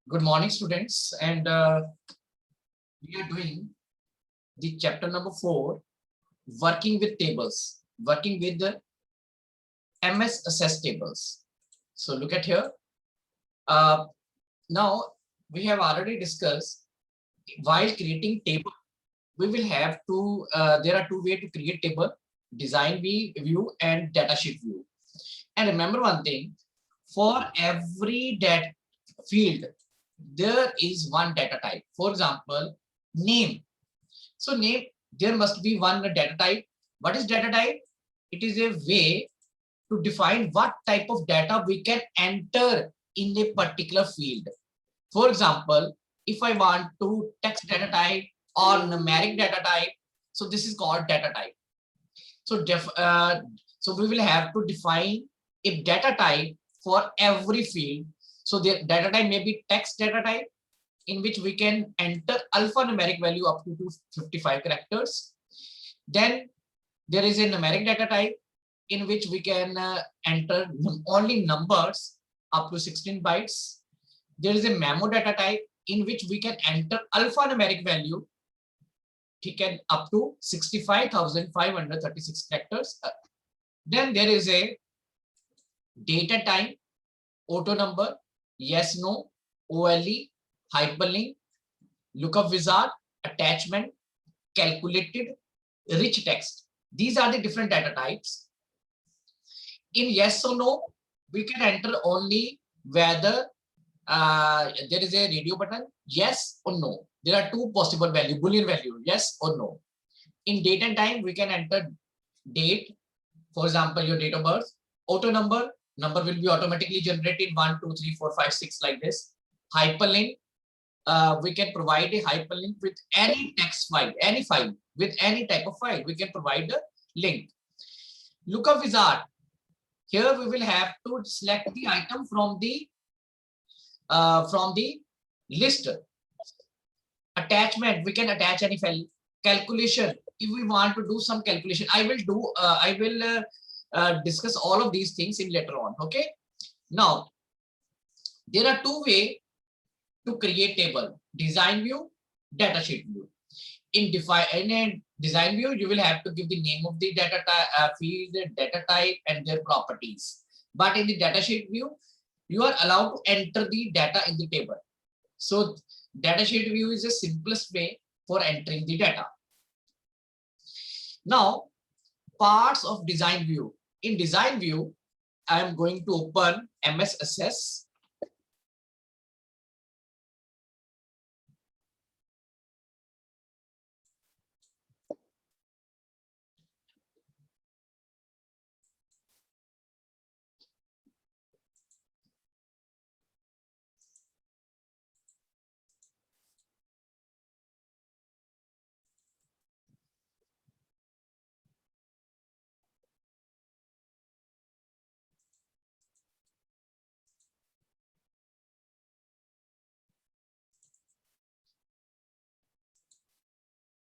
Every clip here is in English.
Good morning, students, and we are doing the chapter number 4, working with tables, working with the MS Access tables. So look at here. Now we have already discussed while creating table, we will have to. There are two ways to create table: design view and datasheet view. And remember one thing: for every data field, there is one data type. For example, name. So name, there must be one data type. What is data type? It is a way to define what type of data we can enter in a particular field. For example, if I want to text data type or numeric data type, so this is called data type. So so we will have to define a data type for every field. So the data type may be text data type, in which we can enter alphanumeric value up to 255 characters. Then there is a numeric data type in which we can enter only numbers up to 16 bytes. There is a memo data type in which we can enter alphanumeric value up to 65,536 characters. Then there is a data type, auto number, yes, no, OLE, hyperlink, lookup wizard, attachment, calculated, rich text. These are the different data types. In yes or no, we can enter only whether there is a radio button, yes or no. There are two possible value, Boolean value, yes or no. In date and time, we can enter date, for example, your date of birth, auto number will be automatically generated 1, 2, 3, 4, 5, 6 like this. Hyperlink, we can provide a hyperlink with any text file, any file, with any type of file, we can provide a link. Lookup wizard, here we will have to select the item from the list. Attachment, we can attach any file. Calculation, if we want to do some calculation, I will discuss all of these things in later on. Okay, now there are two ways to create table: design view, datasheet view. In a design view, you will have to give the name of the data type, field, data type, and their properties. But in the datasheet view, you are allowed to enter the data in the table. So datasheet view is the simplest way for entering the data. Now, parts of design view. In design view, I am going to open MS Access.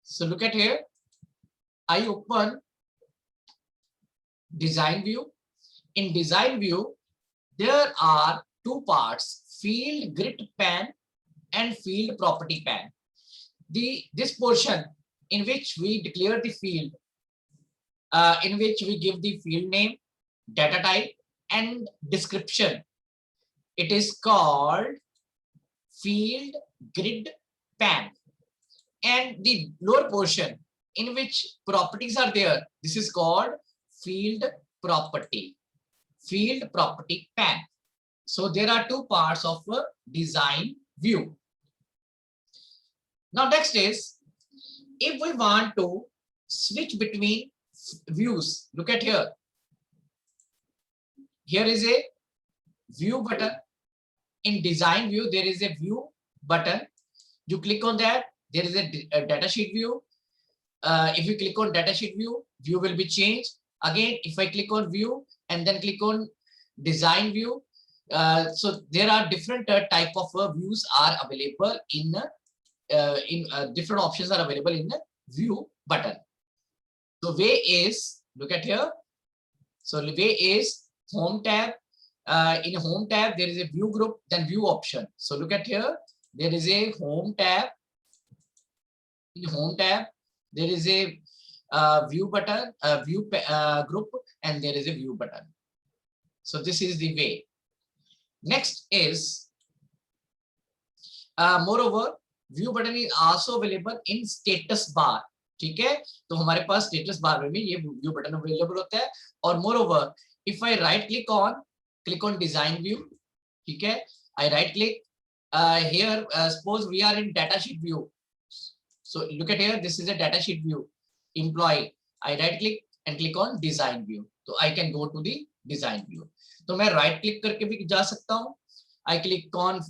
So look at here. I open design view. In design view, there are two parts: field grid pan and field property pan. This portion in which we declare the field, in which we give the field name, data type, and description, it is called field grid pan. And the lower portion in which properties are there, this is called field property pan. So there are two parts of a design view. Now next is, if we want to switch between views, look at here. Here is a view button. In design view, there is a view button. You click on that, there is a data sheet view. If you click on data sheet view, view will be changed. Again, if I click on view and then click on design view, so there are different type of views are available in different options are available in the view button. So way is, look at here. So way is home tab, in a home tab, there is a view group, then view option. So look at here, there is a home tab. In home tab, there is a view button, view group, and there is a view button. So this is the way. Next is, moreover, view button is also available in status bar. ठीक है, तो हमारे पास status bar में भी ये view button available होता है. और moreover, if I right click on design view, ठीक है, I right click here, suppose we are in data sheet view. So look at here, this is a data sheet view, employee. I right click and click on design view, so I can go to the design view. तो मैं right click करके भी जा सकता हूँ. I click on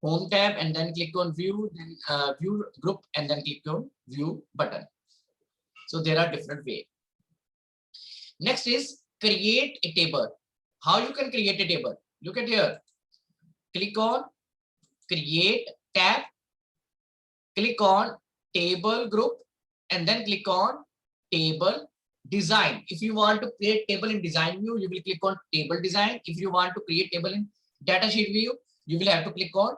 home tab and then click on view, then view group, and then click on view button. So there are different ways. Next is create a table. How you can create a table? Look at here. Click on create tab, click on table group, and then click on table design. If you want to create table in design view, you will click on table design. If you want to create table in data sheet view, you will have to click on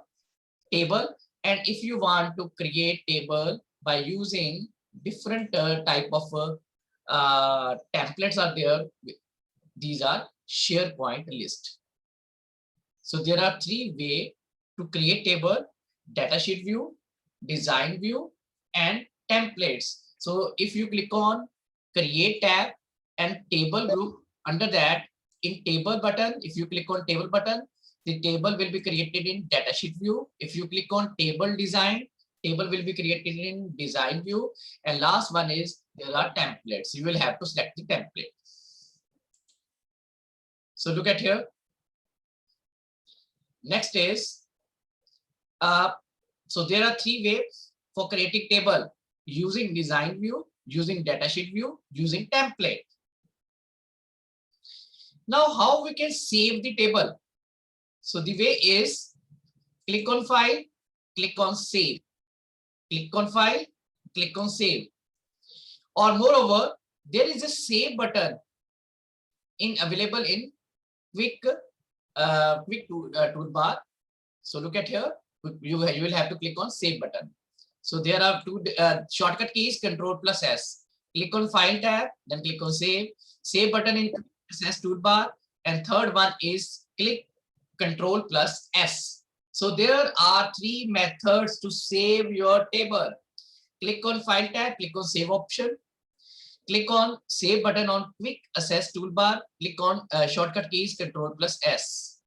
table. And if you want to create table by using different type of templates are there, these are SharePoint list. So there are 3 ways to create table: data sheet view, design view, and templates. So if you click on create tab and table group, under that in table button, if you click on table button, the table will be created in data sheet view. If you click on table design, table will be created in design view. And last one is there are templates. You will have to select the template. So look at here. Next is, so there are 3 ways for creating table: using design view, using data sheet view, using template. Now how we can save the table? So the way is, click on file, click on save, click on file, click on save. Or moreover, there is a save button available in quick toolbar. So look at here, you will have to click on save button. So there are 2 shortcut keys: Ctrl+S. Click on file tab, then click on save button in SS toolbar, and third one is click Ctrl+S. So there are 3 methods to save your table. Click on file tab, click on save option, click on save button on quick access toolbar, click on shortcut keys Ctrl+S.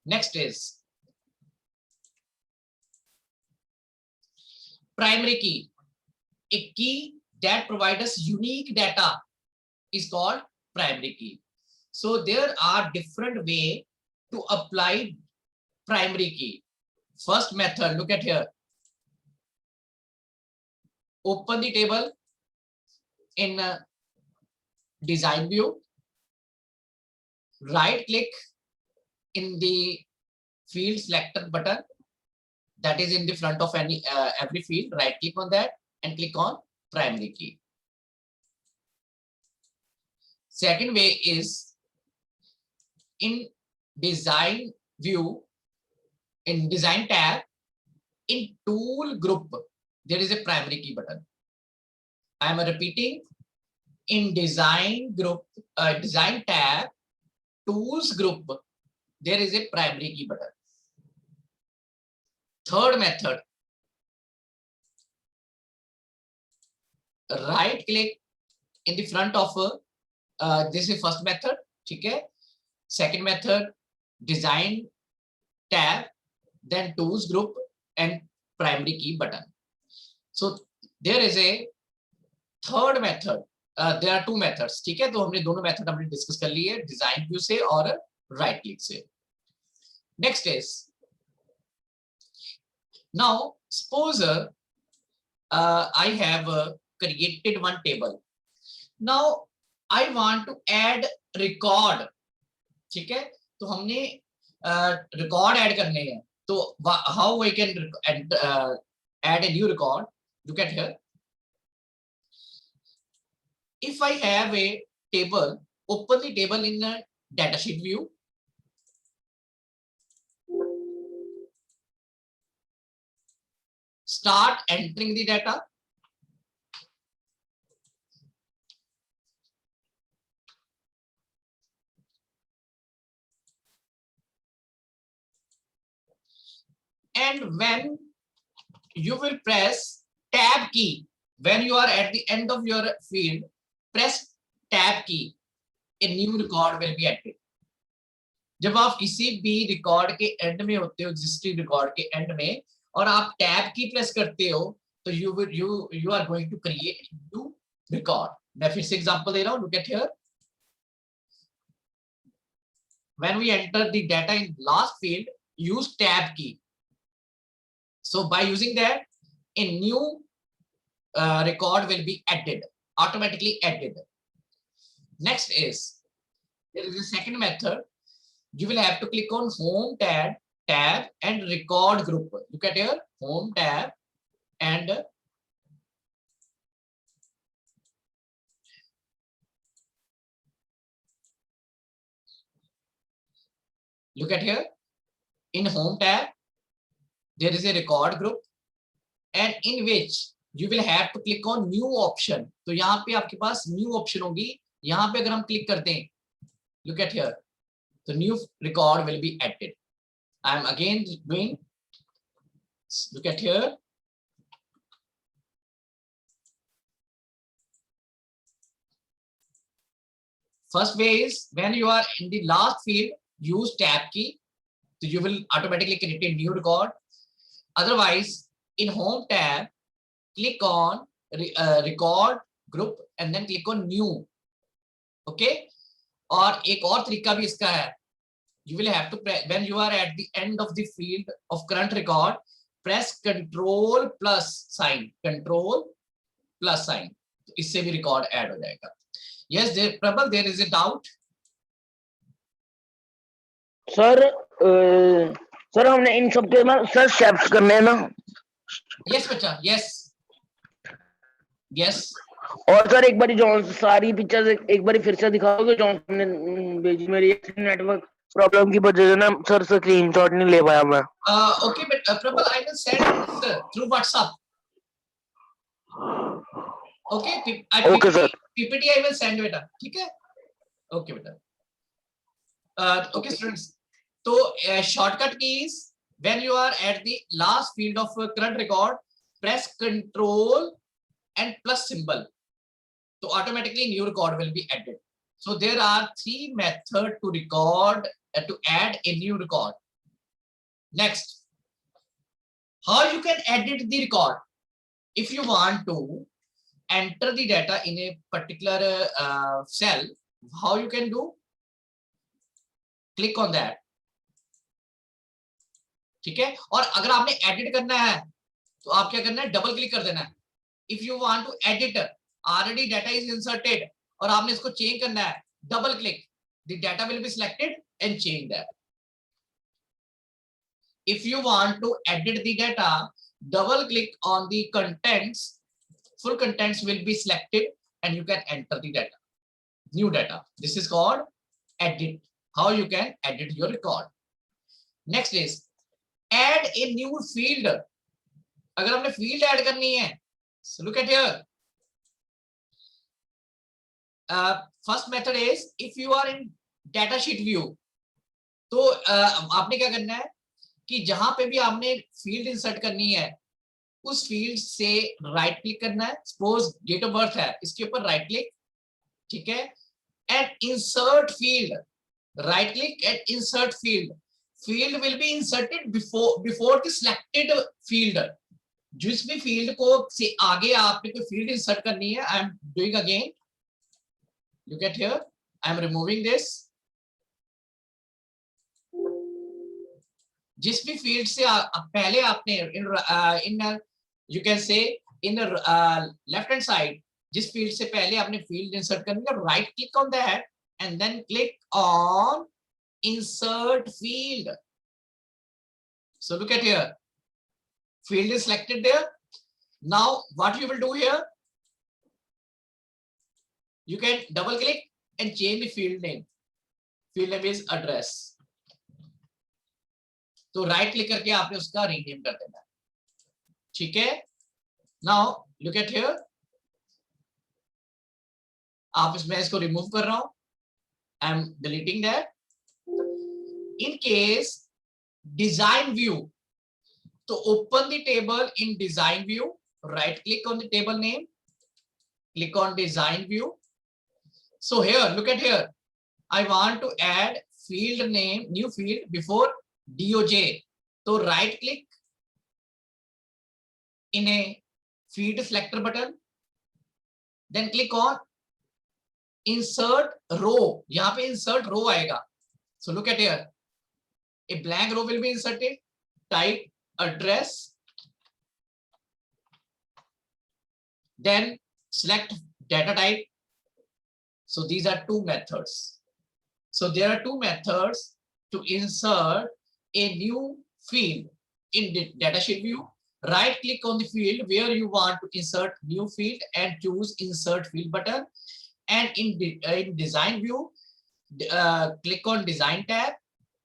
Next is primary key. A key that provides us unique data is called primary key. So there are different ways to apply primary key. First method, look at here. Open the table in design view, right click in the field selector button that is in the front of every field, right click on that and click on primary key. Second way is in design view, in design tab, in tool group, there is a primary key button. I am repeating, in design group, design tab, tools group, there is a primary key button. Third method, right click in the front of this is first method, okay? Second method, design tab, then tools group and primary key button. So there is a third method. There are 2 methods, ठीक है? तो हमने दोनों method हमने discuss कर ली है, design view से और राइट क्लिक से. Next is, now suppose I have created one table. Now I want to add record, ठीक है? तो हमने record add करने हैं. तो how we can add a new record? Look at here. If I have a table, open the table in a datasheet view, start entering the data. And when you will press tab key, when you are at the end of your field, press tab key, a new record will be added. जब आप किसी भी record के and में होते हो, existing record के and में, और आप टैब की प्रेस करते हो, तो you are going to create a new record. मैं फिर से एग्जांपल दे रहा हूं, look at here. When we enter the data in last field, use tab key. So by using that, a new record will be added, automatically added. Next is, there is a second method. You will have to click on home tab and record group. Look at here, home tab and look at here, in home tab there is a record group, and in which you will have to click on new option. तो यहाँ पे आपके पास new option होगी, यहाँ पे अगर हम click करते हैं, look at here, the new record will be added. I am again doing, look at here, first way is when you are in the last field, use tab key, so you will automatically create a new record. Otherwise, in home tab, click on record group and then click on new. Okay. और एक और तरीका भी इसका है, you will have to press, when you are at the end of the field of current record, press control plus sign, तो इससे भी रिकॉर्ड ऐड हो जाएगा. Yes, Prabal, there is a doubt. Sir हमने इन सब के बाद सर स्टेप्स करने हैं ना? Yes बच्चा, yes. और सर एक बारी जॉन सारी पिक्चर्स एक बारी फिर से दिखाओगे? जॉन ने भेजी, मेरी नेटवर्क प्रॉब्लम की वजह से ना सर स्क्रीनशॉट नहीं ले पाया मैं. Okay, but Prabal, I will send this through WhatsApp. Okay, Okay sir. PPT I will send बेटा, ठीक है? Okay बेटा. Okay students, तो shortcut keys, when you are at the last field of current record, press control and plus symbol, so automatically new record will be added. So there are 3 methods to record, to add a new record. Next, how you can edit the record. If you want to enter the data in a particular cell, how you can do? Click on that. ठीक है. और अगर आपने edit करना है तो आप क्या करना है, डबल क्लिक कर देना है. If you want to edit, already data is inserted और आपने इसको चेंज करना है, double click, the data will be selected and change that. If you want to edit the data, double click on the contents, full contents will be selected and you can enter the data, new data. This is called edit, how you can edit your record. Next is add a new field. अगर हमने field add करनी है, so look at here. First method is if you are in data sheet view, तो आपने क्या करना है कि जहां पे भी आपने फील्ड इंसर्ट करनी है, उस फील्ड से राइट क्लिक करना है. सपोज डेट ऑफ बर्थ है, इसके ऊपर राइट क्लिक, ठीक है, and insert field, right click and insert field. Field will be inserted before the selected field. जिस भी फील्ड को से आगे आपने कोई फील्ड इंसर्ट करनी है, I am doing again, look at here, I am removing this. जिस भी फील्ड से पहले आपने इन you can say in left hand side, जिस फील्ड से पहले आपने फील्ड इंसर्ट करनी है, right click on that and then click on insert field. So look at here, field is selected there. Now what you will do here, you can double click and change the field name. Field name is address. तो right click करके आपने उसका rename कर देना है. ठीक है, now look at here, आप इसमें इसको रिमूव कर रहा हूं, I am deleting that. In case design view, तो open the table in design view, right click on the table name, click on design view. So here, look at here, I want to add field name, new field before DOJ. So right click in a field selector button, then click on insert row. यहाँ पे insert row आएगा. So look at here, a blank row will be inserted. Type address, then select data type. So these are two methods. So there are two methods to insert a new field in the datasheet view. Right click on the field where you want to insert new field and choose insert field button. And in design view, click on design tab,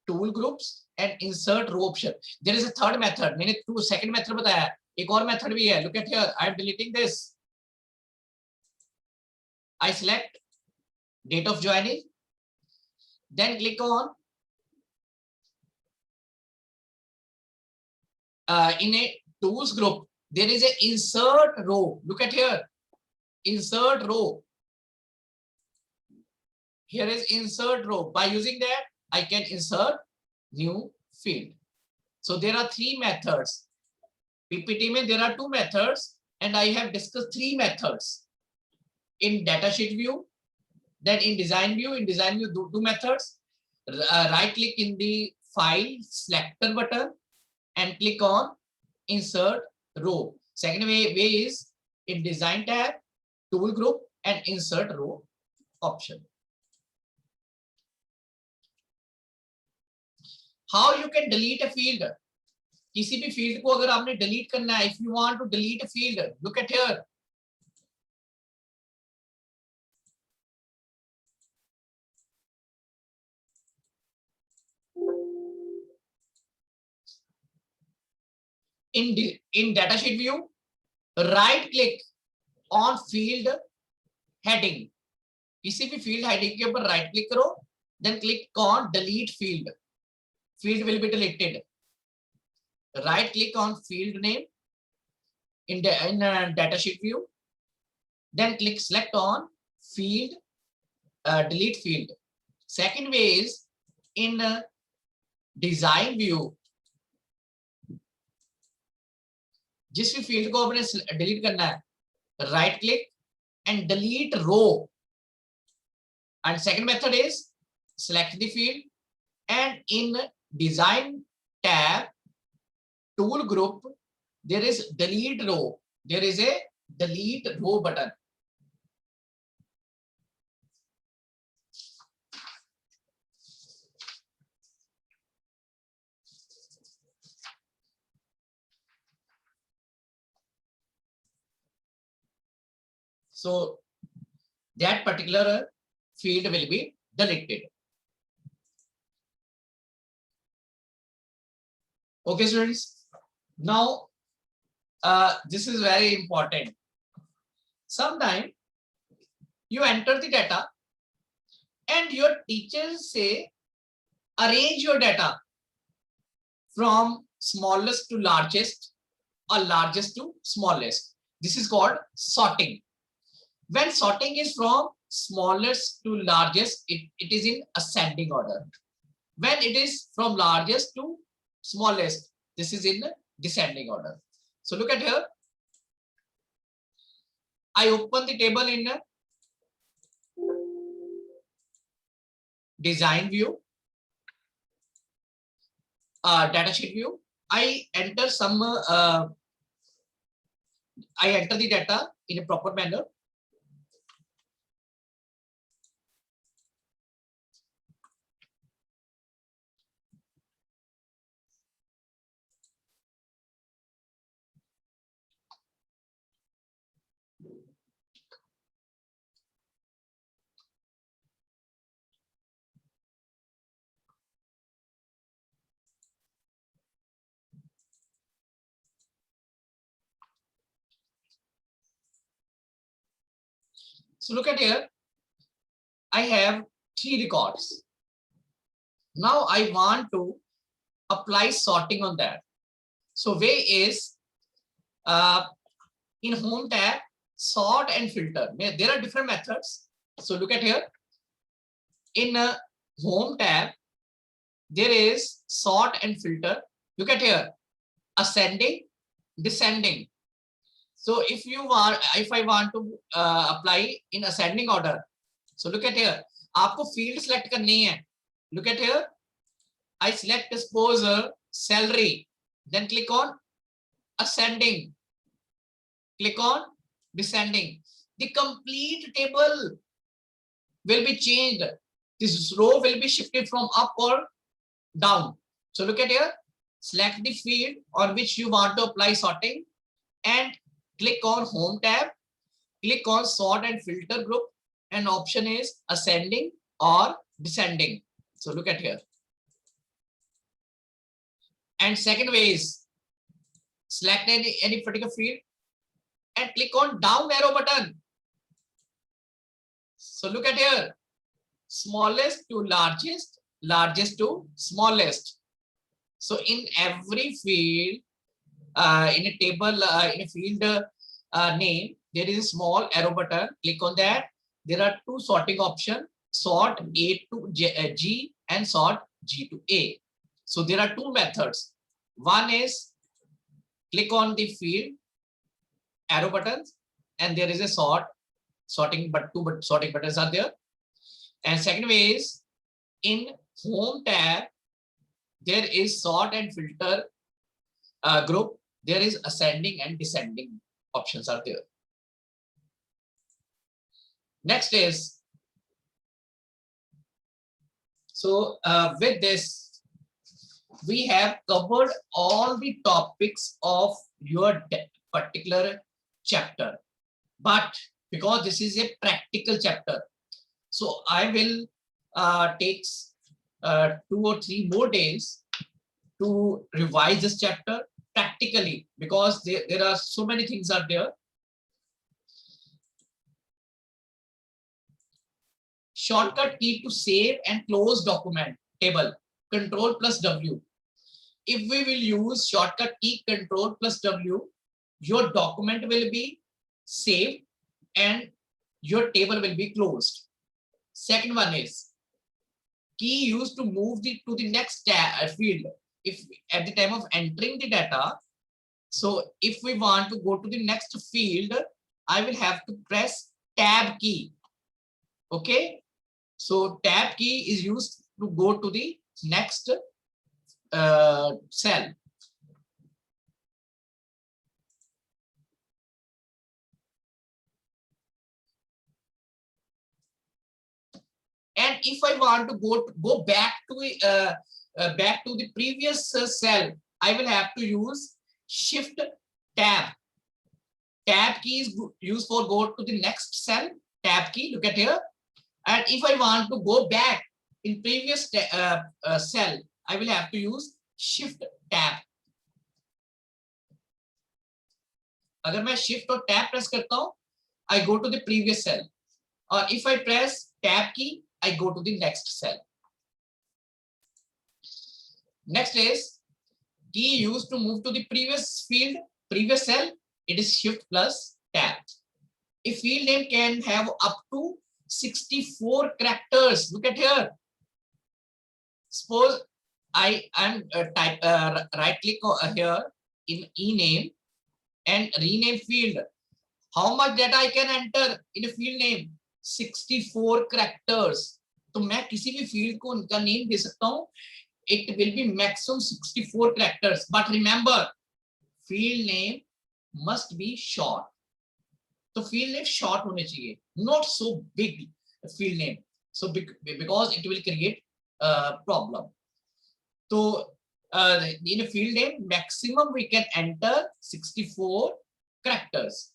tool groups and insert row option. There is a third method. मैंने second method बताया, एक और method भी है. Look at here, I am deleting this. I select date of joining, then click on in a tools group, there is a insert row. Look at here, insert row. Here is insert row. By using that, I can insert new field. So there are three methods. PPT mein there are two methods, and I have discussed three methods. In datasheet view, then in design view, two methods. Right click in the file selector button and click on insert row. Second way is in design tab, tool group and insert row option. How you can delete a field? किसी भी field को अगर आपने delete करना है, if you want to delete a field, look at here. In datasheet view, right click on field heading. किसी भी field heading के ऊपर right click करो, then click on delete field. Field will be deleted. Right click on field name in datasheet view, then click select on field, delete field. Second way is in design view, जिस भी field को आपने delete करना है, right click and delete row. And second method is select the field and in design tab, tool group, there is delete row. There is a delete row button. So that particular field will be deleted. Okay, students. Now, this is very important. Sometimes you enter the data and your teachers say, arrange your data from smallest to largest or largest to smallest. This is called sorting. When sorting is from smallest to largest, it is in ascending order. When it is from largest to smallest, this is in descending order. So look at here. I open the table in design view, datasheet view. I enter the data in a proper manner. So look at here, I have 3 records. Now I want to apply sorting on that. So way is in home tab, sort and filter. There are different methods. So look at here, in home tab, there is sort and filter. Look at here, ascending, descending. So if I want to apply in ascending order, so look at here, आपको field select करनी है. Look at here, I select suppose salary, then click on ascending, click on descending. The complete table will be changed. This row will be shifted from up or down. So look at here, select the field on which you want to apply sorting and click on home tab, click on sort and filter group, and option is ascending or descending. So look at here. And second way is select any particular field and click on down arrow button. So look at here, smallest to largest, largest to smallest. So in every field, in a table, in a field name, there is a small arrow button. Click on that. There are 2 sorting options, sort A to G and sort G to A. So there are 2 methods. One is click on the field arrow buttons and there is a sorting, but 2 sorting buttons are there. And second way is in home tab, there is sort and filter group. There is ascending and descending options are there. Next is, so with this, we have covered all the topics of your particular chapter. But because this is a practical chapter, so I will take 2 or 3 more days to revise this chapter practically, because there are so many things are there. Shortcut key to save and close document table, Control plus W. If we will use shortcut key Control plus W, your document will be saved and your table will be closed. Second one is key used to move to the next field. If at the time of entering the data, so if we want to go to the next field, I will have to press tab key. Okay, so tab key is used to go to the next cell. And if I want to go back to the previous cell, I will have to use Shift Tab. Tab key is used for go to the next cell. Tab key, look at here. And if I want to go back in previous cell, I will have to use Shift Tab. अगर मैं Shift और Tab press करता हूँ, I go to the previous cell. Or if I press Tab key, I go to the next cell. Next is key used to move to the previous field, previous cell. It is Shift plus Tab. A field name can have up to 64 characters. Look at here. Suppose I am right click here in ename and rename field. How much data I can enter in a field name? 64 characters. तो मैं किसी भी field को उनका name दे सकता हूँ. It will be maximum 64 characters. But remember, field name must be short. तो field name short होने चाहिए, not so big field name. So because it will create a problem. So in a field name, maximum we can enter 64 characters.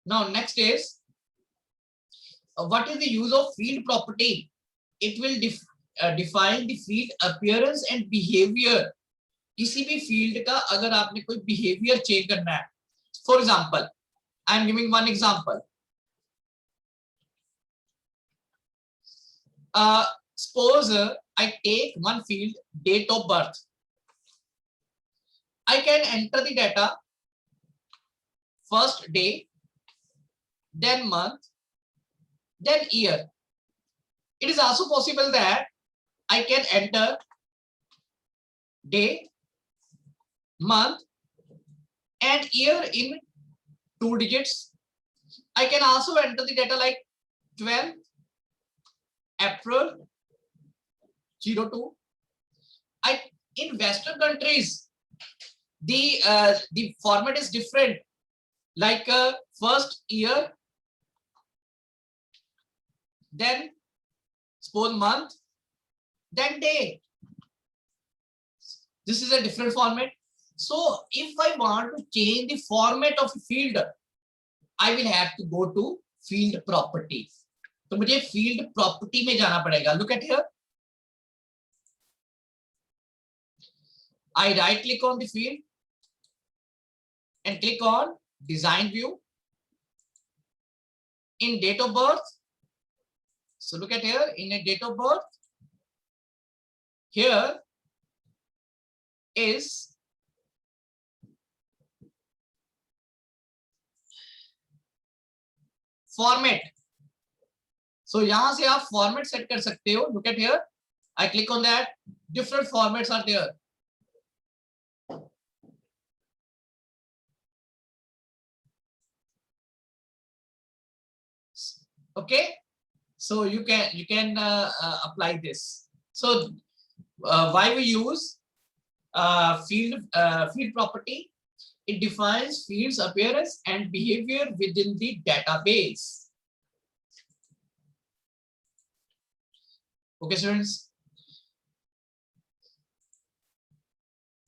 Now next is what is the use of field property? It will define the field appearance and behavior. किसी भी field का अगर आपने कोई behavior change करना है, for example, I am giving one example. Suppose I take one field, date of birth. I can enter the data, first day, then month, then year. It is also possible that I can enter day, month, and year in 2 digits. I can also enter the data like 12th April 02. In Western countries, the format is different. Like first year, then suppose month, then day. This is a different format. So if I want to change the format of a field, I will have to go to field property. तो मुझे field property में जाना पड़ेगा. Look at here. I right click on the field and click on design view. In date of birth, so look at here, in a date of birth, here is format. So यहाँ से आप format set कर सकते हो. Look at here, I click on that, different formats are there. Okay, so you can apply this. So why we use field property? It defines fields appearance and behavior within the database. Okay, students.